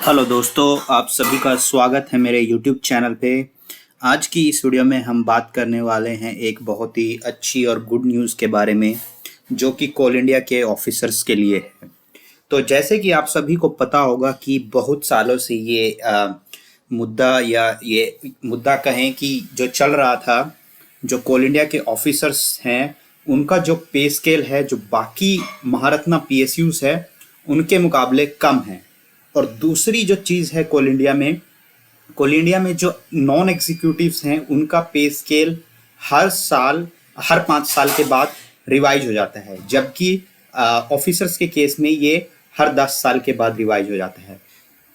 Hello दोस्तों, आप सभी का स्वागत है मेरे YouTube चैनल पे। आज की इस वीडियो में हम बात करने वाले हैं एक बहुत ही अच्छी और गुड न्यूज़ के बारे में, जो कि कोल इंडिया के ऑफिसर्स के लिए है। तो जैसे कि आप सभी को पता होगा कि बहुत सालों से ये मुद्दा या ये मुद्दा कहें कि जो चल रहा था, जो कोल इंडिया के ऑफिसर्स हैं उनका जो पे स्केल है, जो बाकी महारत्ना PSUs है उनके मुकाबले कम है। और दूसरी जो चीज़ है कोल इंडिया में जो नॉन एग्जीक्यूटिव्स हैं उनका पे स्केल हर साल, हर 5 साल के बाद रिवाइज हो जाता है, जबकि ऑफिसर्स के केस में ये हर 10 साल के बाद रिवाइज हो जाता है।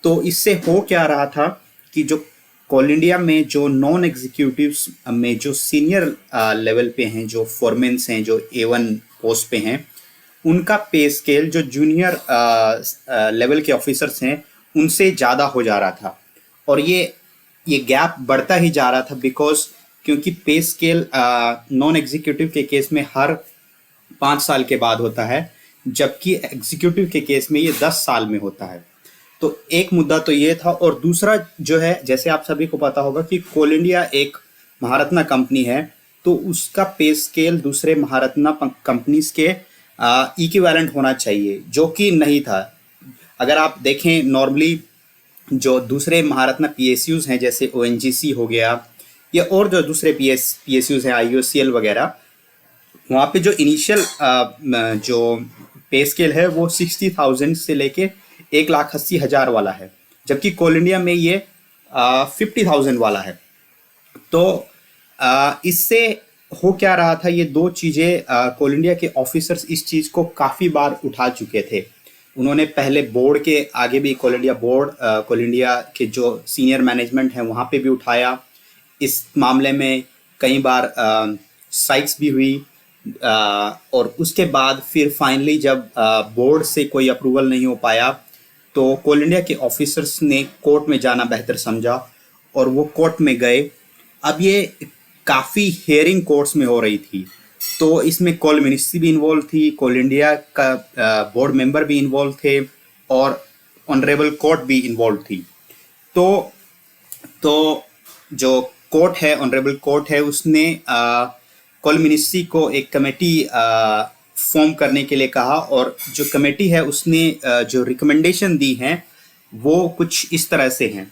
तो इससे हो क्या रहा था कि जो कोल इंडिया में जो नॉन एग्जीक्यूटिव्स में जो सीनियर लेवल पे हैं, जो फोरमेन्स हैं, जो A1 पोस्ट पे हैं, उनका पे स्केल जो जूनियर लेवल के ऑफिसर्स हैं उनसे ज़्यादा हो जा रहा था। और ये गैप बढ़ता ही जा रहा था क्योंकि पे स्केल नॉन एग्जीक्यूटिव के केस में हर 5 साल के बाद होता है, जबकि एग्जीक्यूटिव के केस में ये 10 साल में होता है। तो एक मुद्दा तो ये था। और दूसरा जो है, जैसे आप सभी को पता होगा कि कोल इंडिया एक महारत्ना कंपनी है, तो उसका पे स्केल दूसरे महारत्ना कंपनीज के इक्विवेलेंट होना चाहिए, जो कि नहीं था। अगर आप देखें नॉर्मली जो दूसरे महारत्ना PSUs हैं, जैसे ONGC हो गया या और जो दूसरे PSUs हैं, IOCL वगैरह, वहाँ पे जो इनिशियल जो पे स्केल है वो 60,000 से लेके 1,80,000 वाला है, जबकि कोल इंडिया में ये 50,000 वाला है। तो इससे हो क्या रहा था, ये दो चीज़ें कोल इंडिया के ऑफिसर्स इस चीज़ को काफ़ी बार उठा चुके थे। उन्होंने पहले बोर्ड के आगे भी, कोल इंडिया के जो सीनियर मैनेजमेंट है वहाँ पे भी उठाया। इस मामले में कई बार स्ट्राइक्स भी हुई, और उसके बाद फिर फाइनली जब बोर्ड से कोई अप्रूवल नहीं हो पाया, तो कोल इंडिया के ऑफिसर्स ने कोर्ट में जाना बेहतर समझा और वो कोर्ट में गए। अब ये काफ़ी हेयरिंग कोर्ट्स में हो रही थी, तो इसमें कोल मिनिस्ट्री भी इन्वॉल्व थी, कोल इंडिया का बोर्ड मेंबर भी इन्वॉल्व थे और ऑनरेबल कोर्ट भी इन्वॉल्व थी। तो जो कोर्ट है, ऑनरेबल कोर्ट है, उसने कोल मिनिस्ट्री को एक कमेटी फॉर्म करने के लिए कहा, और जो कमेटी है उसने जो रिकमेंडेशन दी हैं वो कुछ इस तरह से हैं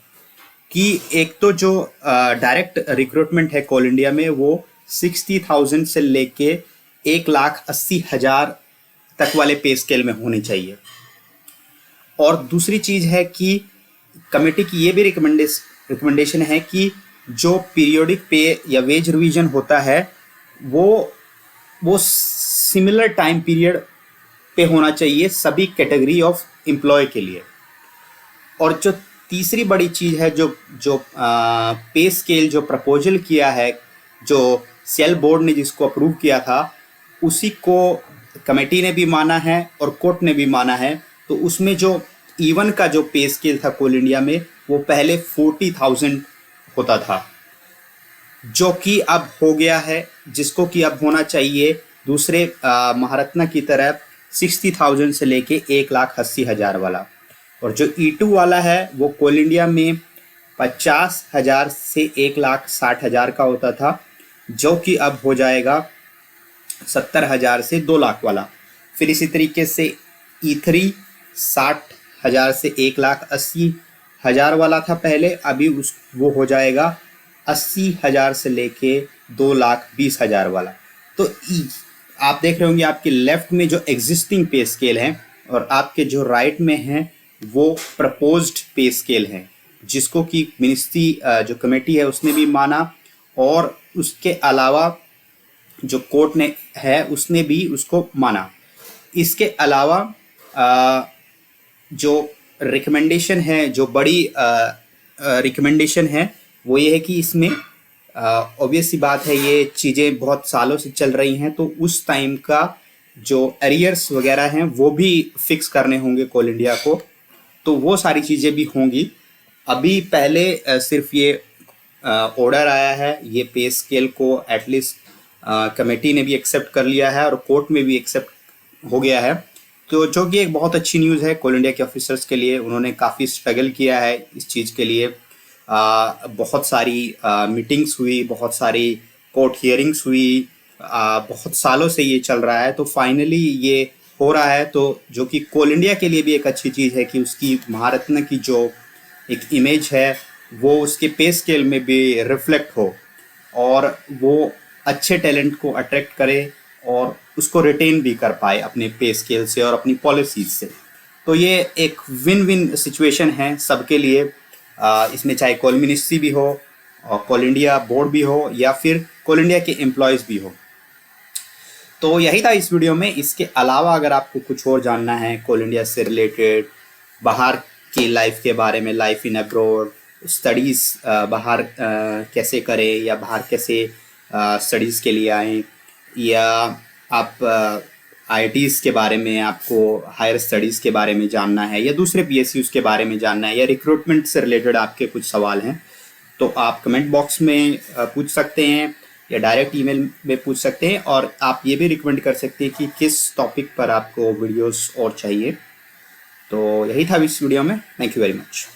कि एक तो जो डायरेक्ट रिक्रूटमेंट है कोल इंडिया में वो 60,000 से लेके 1,80,000 तक वाले पे स्केल में होनी चाहिए। और दूसरी चीज़ है कि कमेटी की ये भी रिकमेंडेशन है कि जो पीरियोडिक पे या वेज रिवीजन होता है वो सिमिलर टाइम पीरियड पे होना चाहिए सभी कैटेगरी ऑफ एम्प्लॉय के लिए। और जो तीसरी बड़ी चीज़ है, जो पे स्केल जो प्रपोजल किया है, जो सेल बोर्ड ने जिसको अप्रूव किया था, उसी को कमेटी ने भी माना है और कोर्ट ने भी माना है। तो उसमें जो E1 का जो पे स्केल था कोल इंडिया में, वो पहले 40,000 होता था, जो कि अब हो गया है, जिसको कि अब होना चाहिए दूसरे महारत्ना की तरह 60,000 से लेके 1,80,000 वाला। और जो E2 वाला है वो कोल इंडिया में 50,000 से 1,60,000 का होता था, जो कि अब हो जाएगा 70,000 से 2 लाख वाला। फिर इसी तरीके से E3 60,000 से 1,80,000 वाला था पहले, अभी वो हो जाएगा 80,000 से लेके 2,20,000 वाला। तो आप देख रहे होंगे आपके लेफ्ट में जो एग्जिस्टिंग पे स्केल है और आपके जो राइट में है वो प्रपोज्ड पे स्केल है, जिसको कि मिनिस्ट्री जो कमेटी है उसने भी माना, और उसके अलावा जो कोर्ट ने है उसने भी उसको माना। इसके अलावा जो रिकमेंडेशन है, जो बड़ी रिकमेंडेशन है, वो ये है कि इसमें ऑब्वियस सी बात है, ये चीज़ें बहुत सालों से चल रही हैं, तो उस टाइम का जो एरियर्स वगैरह हैं वो भी फिक्स करने होंगे कोल इंडिया को, तो वो सारी चीज़ें भी होंगी। अभी पहले सिर्फ ये ऑर्डर आया है, ये पे स्केल को एटलीस्ट कमेटी ने भी एक्सेप्ट कर लिया है और कोर्ट में भी एक्सेप्ट हो गया है, तो जो कि एक बहुत अच्छी न्यूज़ है कोल इंडिया के ऑफिसर्स के लिए। उन्होंने काफ़ी स्ट्रगल किया है इस चीज़ के लिए। बहुत सारी मीटिंग्स हुई, बहुत सारी कोर्ट हियरिंग्स हुई, बहुत सालों से ये चल रहा है, तो फाइनली ये हो रहा है। तो जो कि कोल इंडिया के लिए भी एक अच्छी चीज़ है कि उसकी महारत्न की जो एक इमेज है वो उसके पे स्केल में भी रिफ्लेक्ट हो और वो अच्छे टैलेंट को अट्रैक्ट करे और उसको रिटेन भी कर पाए अपने पे स्केल से और अपनी पॉलिसीज से। तो ये एक विन विन सिचुएशन है सबके लिए। इसमें चाहे कोल मिनिस्ट्री भी हो और कोल इंडिया बोर्ड भी हो या फिर कोल इंडिया के एम्प्लॉयज़ भी हो। तो यही था इस वीडियो में। इसके अलावा अगर आपको कुछ और जानना है कोल इंडिया से रिलेटेड, बाहर की लाइफ के बारे में, लाइफ इन अब्रॉड, स्टडीज़ बाहर कैसे करें या बाहर कैसे स्टडीज़ के लिए आएँ, या आप आईआईटीज़ के बारे में, आपको हायर स्टडीज़ के बारे में जानना है या दूसरे पीएसयूज़ के बारे में जानना है या रिक्रूटमेंट से रिलेटेड आपके कुछ सवाल हैं, तो आप कमेंट बॉक्स में पूछ सकते हैं या डायरेक्ट ईमेल में पूछ सकते हैं। और आप ये भी रिकमेंड कर सकते हैं कि किस टॉपिक पर आपको वीडियोस और चाहिए। तो यही था इस वीडियो में। Thank you very much.